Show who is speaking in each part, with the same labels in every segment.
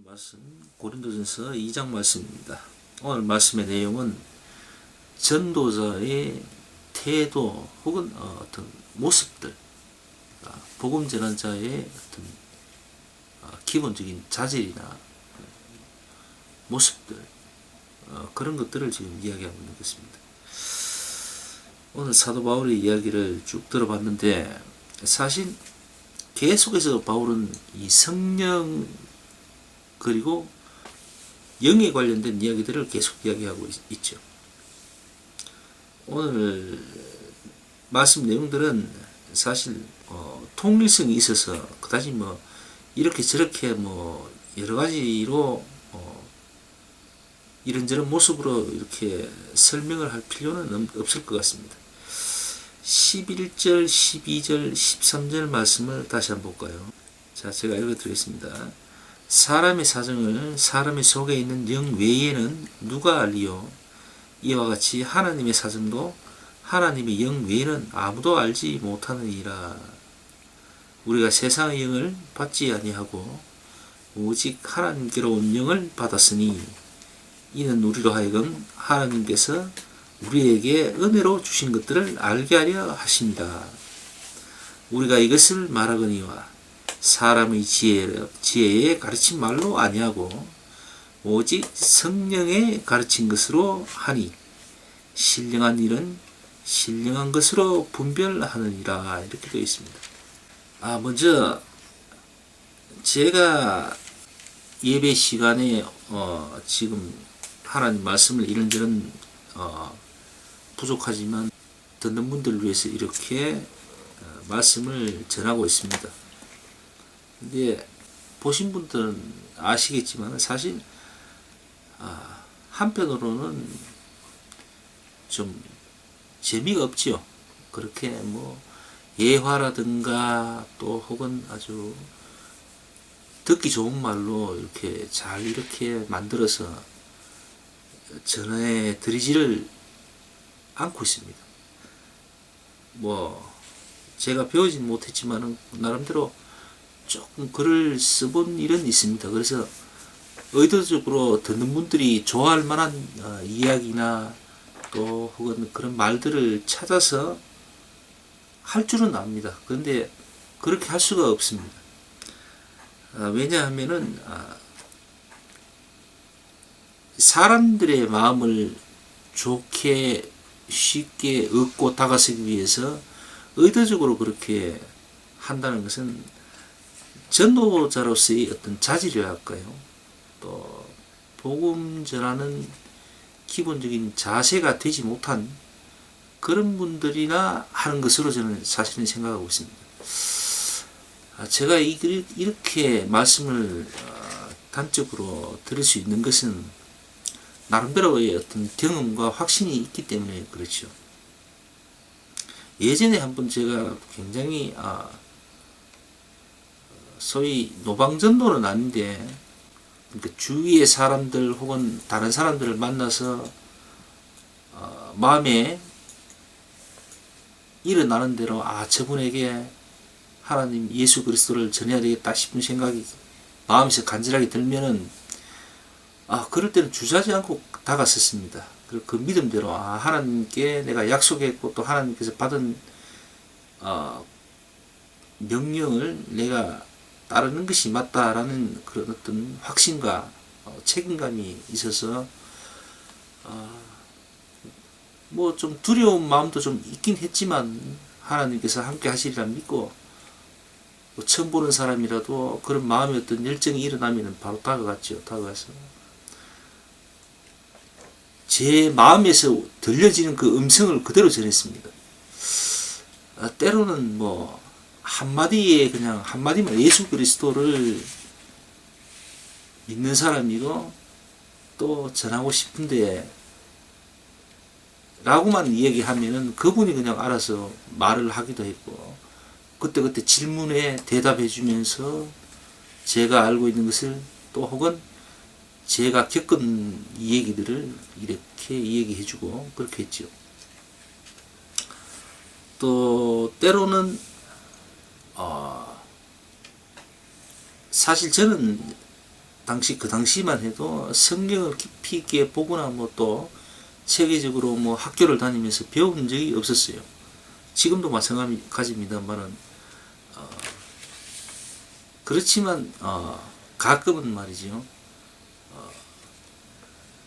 Speaker 1: 말씀 고린도전서 2장 말씀입니다. 오늘 말씀의 내용은 전도자의 태도 혹은 어떤 모습들, 복음 전환자의 어떤 기본적인 자질이나 모습들, 그런 것들을 지금 이야기하고 있는 것입니다. 오늘 사도 바울의 이야기를 쭉 들어봤는데, 사실 계속해서 바울은 이 성령 그리고 영에 관련된 이야기들을 계속 이야기하고 있죠. 오늘 말씀 내용들은 사실 통일성이 있어서 그다지 뭐 이렇게 저렇게 뭐 여러 가지로 이런저런 모습으로 이렇게 설명을 할 필요는 없을 것 같습니다. 11절, 12절, 13절 말씀을 다시 한번 볼까요? 자, 제가 읽어드리겠습니다. 사람의 사정을 사람의 속에 있는 영 외에는 누가 알리요? 이와 같이 하나님의 사정도 하나님의 영 외에는 아무도 알지 못하느니라. 우리가 세상의 영을 받지 아니하고 오직 하나님께로 온 영을 받았으니 이는 우리로 하여금 하나님께서 우리에게 은혜로 주신 것들을 알게 하려 하십니다. 우리가 이것을 말하거니와 사람의 지혜에 가르친 말로 아니하고 오직 성령의 가르친 것으로 하니 신령한 일은 신령한 것으로 분별하느니라. 이렇게 되어 있습니다. 먼저 제가 예배 시간에 지금 하나님 말씀을 이런저런 부족하지만 듣는 분들을 위해서 이렇게 말씀을 전하고 있습니다. 근데 보신 분들은 아시겠지만 사실 한편으로는 좀 재미가 없지요. 그렇게 뭐 예화라든가 또 혹은 아주 듣기 좋은 말로 이렇게 잘 이렇게 만들어서 전해 드리지를 않고 있습니다. 뭐 제가 배우진 못했지만은 나름대로 조금 글을 써본 일은 있습니다. 그래서 의도적으로 듣는 분들이 좋아할 만한 이야기나 또 혹은 그런 말들을 찾아서 할 줄은 압니다. 그런데 그렇게 할 수가 없습니다. 왜냐하면은 사람들의 마음을 좋게 쉽게 얻고 다가서기 위해서 의도적으로 그렇게 한다는 것은 전도자로서의 어떤 자질이라 할까요? 또 복음 전하는 기본적인 자세가 되지 못한 그런 분들이나 하는 것으로 저는 사실은 생각하고 있습니다. 제가 이렇게 말씀을 단적으로 들을 수 있는 것은 나름대로의 어떤 경험과 확신이 있기 때문에 그렇죠. 예전에 한번 제가 굉장히 소위 노방전도는 아닌데 그러니까 주위의 사람들 혹은 다른 사람들을 만나서 마음에 일어나는 대로 저분에게 하나님 예수 그리스도를 전해야 되겠다 싶은 생각이 마음에서 간절하게 들면은 그럴 때는 주저하지 않고 다가섰습니다. 그리고 그 믿음대로 하나님께 내가 약속했고 또 하나님께서 받은 명령을 내가 따르는 것이 맞다라는 그런 어떤 확신과 책임감이 있어서 뭐 좀 두려운 마음도 좀 있긴 했지만 하나님께서 함께 하시리라 믿고 뭐 처음 보는 사람이라도 그런 마음의 어떤 열정이 일어나면 바로 다가갔죠. 다가가서 제 마음에서 들려지는 그 음성을 그대로 전했습니다. 때로는 뭐 한마디에 그냥 한마디만 예수 그리스도를 믿는 사람이고 또 전하고 싶은데 라고만 이야기하면은 그분이 그냥 알아서 말을 하기도 했고 그때 질문에 대답해 주면서 제가 알고 있는 것을 또 혹은 제가 겪은 이 얘기들을 이렇게 이야기해 주고 그렇게 했죠. 또 때로는 사실 저는 그 당시만 해도 성경을 깊이 있게 보거나 뭐 또 체계적으로 뭐 학교를 다니면서 배운 적이 없었어요. 지금도 마찬가지입니다만은 그렇지만 가끔은 말이죠.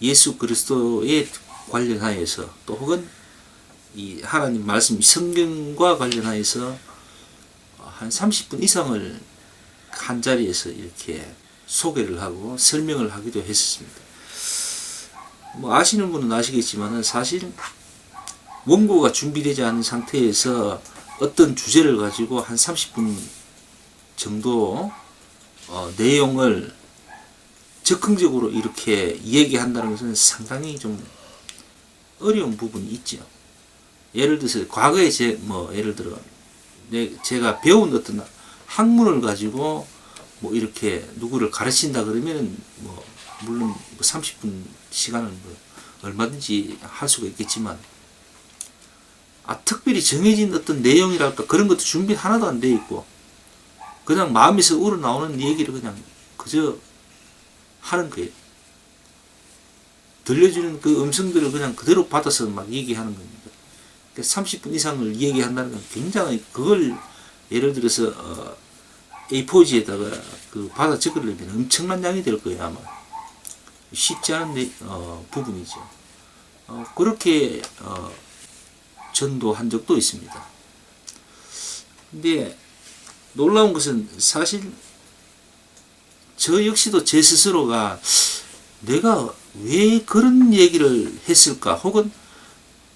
Speaker 1: 예수 그리스도에 관련하여서 또 혹은 이 하나님 말씀 성경과 관련하여서 한 30분 이상을 한 자리에서 이렇게 소개를 하고 설명을 하기도 했었습니다. 뭐 아시는 분은 아시겠지만은 사실 원고가 준비되지 않은 상태에서 어떤 주제를 가지고 한 30분 정도 내용을 적극적으로 이렇게 얘기한다는 것은 상당히 좀 어려운 부분이 있죠. 예를 들어서 과거에 예를 들어 제가 배운 어떤 학문을 가지고 뭐 이렇게 누구를 가르친다 그러면은 뭐 물론 30분 시간은 뭐 얼마든지 할 수가 있겠지만 특별히 정해진 어떤 내용이랄까 그런 것도 준비 하나도 안 돼 있고 그냥 마음에서 우러나오는 얘기를 그냥 그저 하는 거예요. 들려주는 그 음성들을 그냥 그대로 받아서 막 얘기하는 겁니다. 30분 이상을 얘기한다는 건 굉장히 그걸 예를 들어서 A4지에다가 그 받아 적으려면 엄청난 양이 될 거예요 아마. 쉽지 않은 부분이죠. 그렇게 전도한 적도 있습니다. 근데 놀라운 것은 사실 저 역시도 제 스스로가 내가 왜 그런 얘기를 했을까 혹은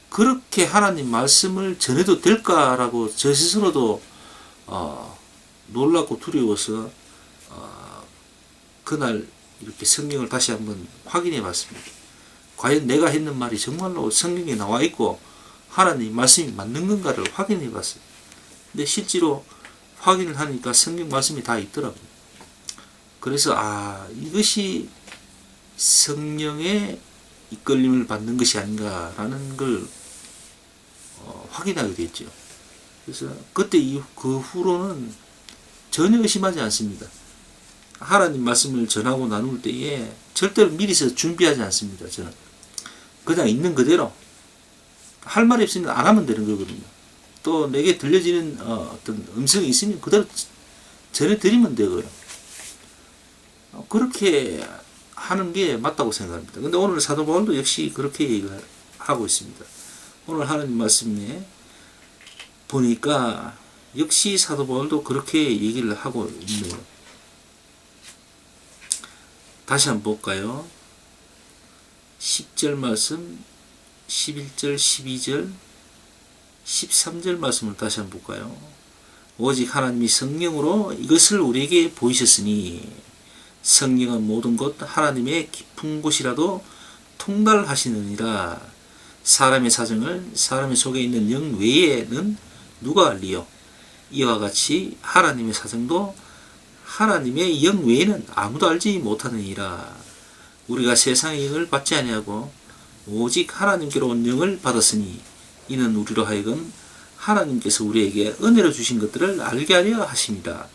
Speaker 1: 그렇게 하나님 말씀을 전해도 될까라고 저 스스로도 놀랍고 두려워서 그날 이렇게 성경을 다시 한번 확인해 봤습니다. 과연 내가 했는 말이 정말로 성경에 나와 있고 하나님 말씀이 맞는 건가를 확인해 봤어요. 근데 실제로 확인을 하니까 성경 말씀이 다 있더라고요. 그래서 이것이 성령의 이끌림을 받는 것이 아닌가라는 걸 확인하게 됐죠. 그래서 그때 그 후로는 전혀 의심하지 않습니다. 하나님 말씀을 전하고 나눌 때에 절대로 미리서 준비하지 않습니다. 저는 그냥 있는 그대로 할 말이 없으면 안 하면 되는 거거든요. 또 내게 들려지는 어떤 음성이 있으면 그대로 전해드리면 되고요. 그렇게 하는 게 맞다고 생각합니다. 근데 오늘 사도 바울도 역시 그렇게 얘기를 하고 있습니다. 오늘 하나님 말씀에 보니까 역시 사도 바울도 그렇게 얘기를 하고 있네요. 다시 한번 볼까요? 10절 말씀, 11절, 12절, 13절 말씀을 다시 한번 볼까요? 오직 하나님이 성령으로 이것을 우리에게 보이셨으니 성령은 모든 것 하나님의 깊은 곳이라도 통달하시느니라. 사람의 사정을 사람의 속에 있는 영 외에는 누가 알리요? 이와 같이 하나님의 사정도 하나님의 영 외에는 아무도 알지 못하느니라. 우리가 세상의 영을 받지 아니하고 오직 하나님께로 온 영을 받았으니 이는 우리로 하여금 하나님께서 우리에게 은혜로 주신 것들을 알게 하려 하심이라.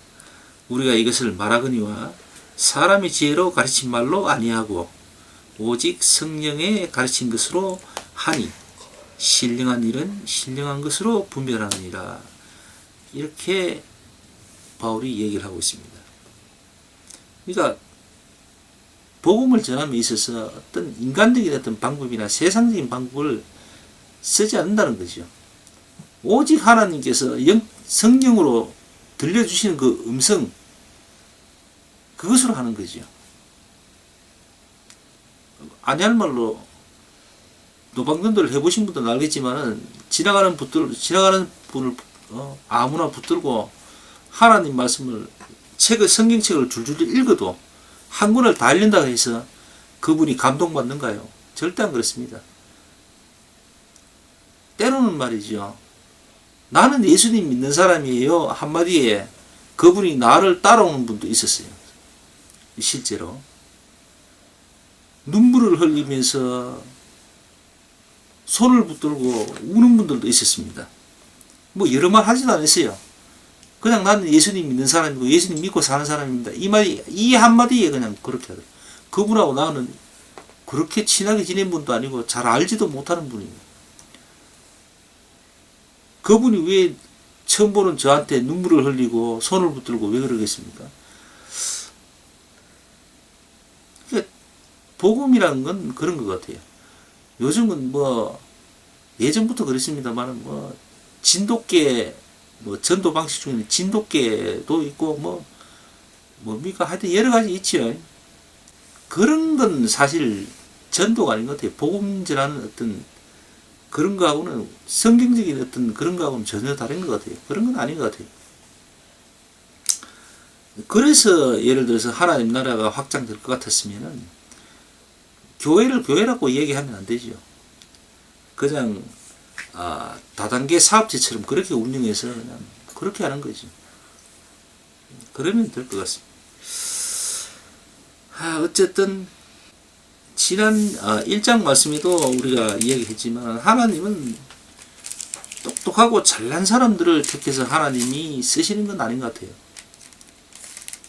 Speaker 1: 우리가 이것을 말하거니와 사람의 지혜로 가르친 말로 아니하고 오직 성령의 가르친 것으로 하니 신령한 일은 신령한 것으로 분별하느니라. 이렇게 바울이 얘기를 하고 있습니다. 그러니까 복음을 전함에 있어서 어떤 인간적인 어떤 방법이나 세상적인 방법을 쓰지 않는다는 거죠. 오직 하나님께서 성령으로 들려주시는 그 음성, 그것으로 하는 거죠. 아니할 말로 노방전도를 해보신 분들은 알겠지만은 지나가는 분을 아무나 붙들고 하나님 말씀을 성경책을 줄줄 읽어도 한 권을 다 읽는다고 해서 그분이 감동받는가요? 절대 안 그렇습니다. 때로는 말이죠. 나는 예수님 믿는 사람이에요. 한마디에 그분이 나를 따라오는 분도 있었어요. 실제로. 눈물을 흘리면서 손을 붙들고 우는 분들도 있었습니다. 뭐 여러 말 하지도 않았어요. 그냥 나는 예수님 믿는 사람이고 예수님 믿고 사는 사람입니다. 이 말이, 이 한마디에 그냥 그렇게 하더라고요. 그분하고 나는 그렇게 친하게 지낸 분도 아니고 잘 알지도 못하는 분이에요. 그분이 왜 처음 보는 저한테 눈물을 흘리고 손을 붙들고 왜 그러겠습니까? 그러니까 복음이라는 건 그런 것 같아요. 요즘은 뭐 예전부터 그랬습니다만 뭐 진돗개 뭐 전도 방식 중에는 진돗개도 있고 뭡니까 하여튼 여러 가지 있지요. 그런 건 사실 전도가 아닌 것 같아요. 복음이라는 어떤 그런 거하고는 성경적인 어떤 그런 거하고는 전혀 다른 것 같아요. 그런 건 아닌 것 같아요. 그래서 예를 들어서 하나님 나라가 확장될 것 같았으면은 교회를 교회라고 얘기하면 안 되죠. 그냥 다단계 사업체처럼 그렇게 운영해서 그냥 그렇게 하는 거죠. 그러면 될 것 같습니다. 어쨌든 지난 1장 말씀에도 우리가 이야기했지만 하나님은 똑똑하고 잘난 사람들을 택해서 하나님이 쓰시는 건 아닌 것 같아요.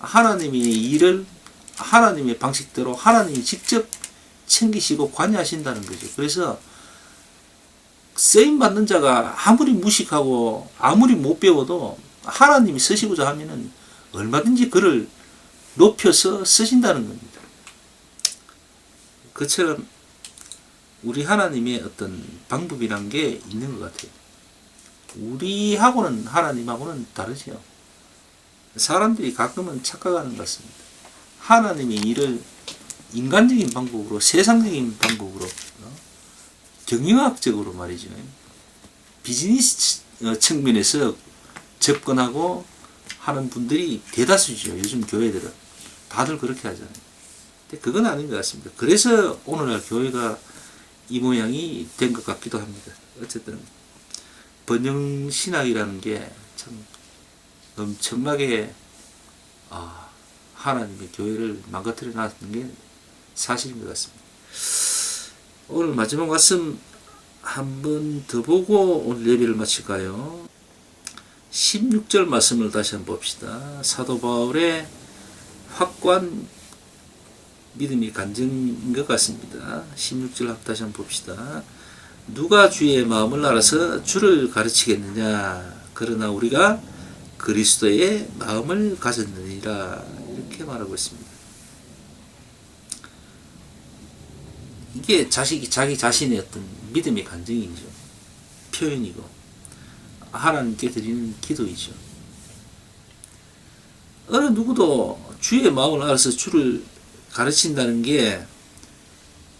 Speaker 1: 하나님의 일을 하나님의 방식대로 하나님이 직접 챙기시고 관여하신다는 거죠. 그래서 쓰임받는 자가 아무리 무식하고 아무리 못 배워도 하나님이 쓰시고자 하면은 얼마든지 그를 높여서 쓰신다는 겁니다. 그처럼 우리 하나님의 어떤 방법이란 게 있는 것 같아요. 우리하고는 하나님하고는 다르죠. 사람들이 가끔은 착각하는 것 같습니다. 하나님의 일을 인간적인 방법으로 세상적인 방법으로 경영학적으로 말이죠. 비즈니스 측면에서 접근하고 하는 분들이 대다수죠. 요즘 교회들은 다들 그렇게 하잖아요. 근데 그건 아닌 것 같습니다. 그래서 오늘날 교회가 이 모양이 된 것 같기도 합니다. 어쨌든 번영신학이라는 게 참 엄청나게 하나님의 교회를 망가뜨려 놨던 게 사실인 것 같습니다. 오늘 마지막 말씀 한 번 더 보고 오늘 예배를 마칠까요? 16절 말씀을 다시 한번 봅시다. 사도 바울의 확고한 믿음이 간증인 것 같습니다. 16절 다시 한번 봅시다. 누가 주의 마음을 알아서 주를 가르치겠느냐? 그러나 우리가 그리스도의 마음을 가졌느니라. 이렇게 말하고 있습니다. 이게 자기 자신의 어떤 믿음의 간증이죠. 표현이고 하나님께 드리는 기도이죠. 어느 누구도 주의 마음을 알아서 주를 가르친다는 게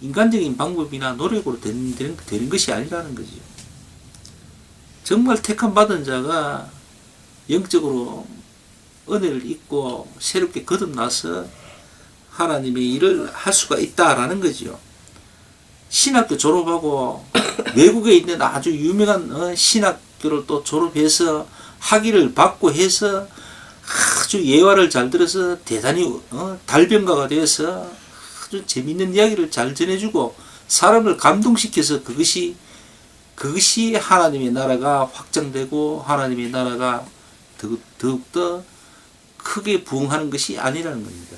Speaker 1: 인간적인 방법이나 노력으로 되는 것이 아니라는 거죠. 정말 택함 받은 자가 영적으로 은혜를 입고 새롭게 거듭나서 하나님의 일을 할 수가 있다라는 거죠. 신학교 졸업하고 외국에 있는 아주 유명한 신학교를 또 졸업해서 학위를 받고 해서 아주 예화를 잘 들어서 대단히 달변가가 되어서 아주 재밌는 이야기를 잘 전해주고 사람을 감동시켜서 그것이 하나님의 나라가 확장되고 하나님의 나라가 더욱더 크게 부흥하는 것이 아니라는 겁니다.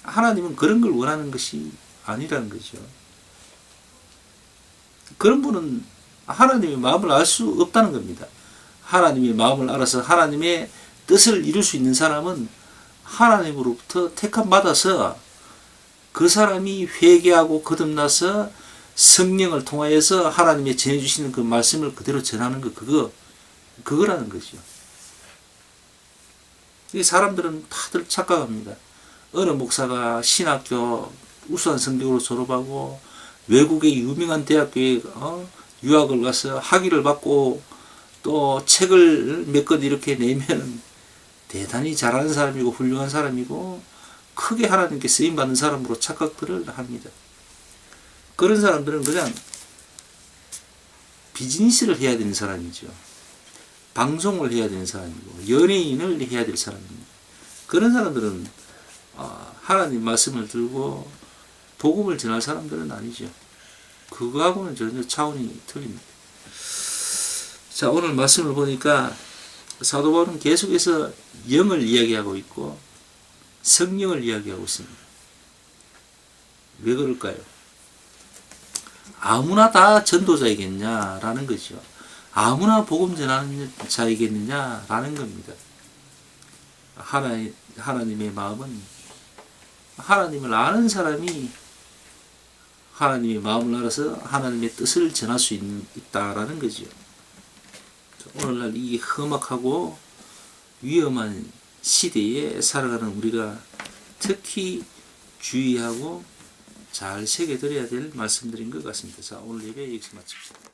Speaker 1: 하나님은 그런 걸 원하는 것이 아니라는 거죠. 그런 분은 하나님의 마음을 알 수 없다는 겁니다. 하나님의 마음을 알아서 하나님의 뜻을 이룰 수 있는 사람은 하나님으로부터 택함 받아서 그 사람이 회개하고 거듭나서 성령을 통하여서 하나님의 전해주시는 그 말씀을 그대로 전하는 거 그거라는 거죠. 이 사람들은 다들 착각합니다. 어느 목사가 신학교 우수한 성적으로 졸업하고 외국의 유명한 대학교에 유학을 가서 학위를 받고 또 책을 몇 권 이렇게 내면 대단히 잘하는 사람이고 훌륭한 사람이고 크게 하나님께 쓰임받는 사람으로 착각들을 합니다. 그런 사람들은 그냥 비즈니스를 해야 되는 사람이죠. 방송을 해야 되는 사람이고 연예인을 해야 될 사람입니다. 그런 사람들은 하나님 말씀을 들고 복음을 전할 사람들은 아니죠. 그거하고는 전혀 차원이 틀립니다. 자, 오늘 말씀을 보니까 사도 바울은 계속해서 영을 이야기하고 있고 성령을 이야기하고 있습니다. 왜 그럴까요? 아무나 다 전도자이겠냐라는 거죠. 아무나 복음 전하는 자이겠느냐라는 겁니다. 하나님의 마음은 하나님을 아는 사람이 하나님의 마음을 알아서 하나님의 뜻을 전할 수 있다라는 거죠. 오늘날 이 험악하고 위험한 시대에 살아가는 우리가 특히 주의하고 잘 새겨들어야 될 말씀들인 것 같습니다. 자, 오늘 예배 여기서 마칩시다.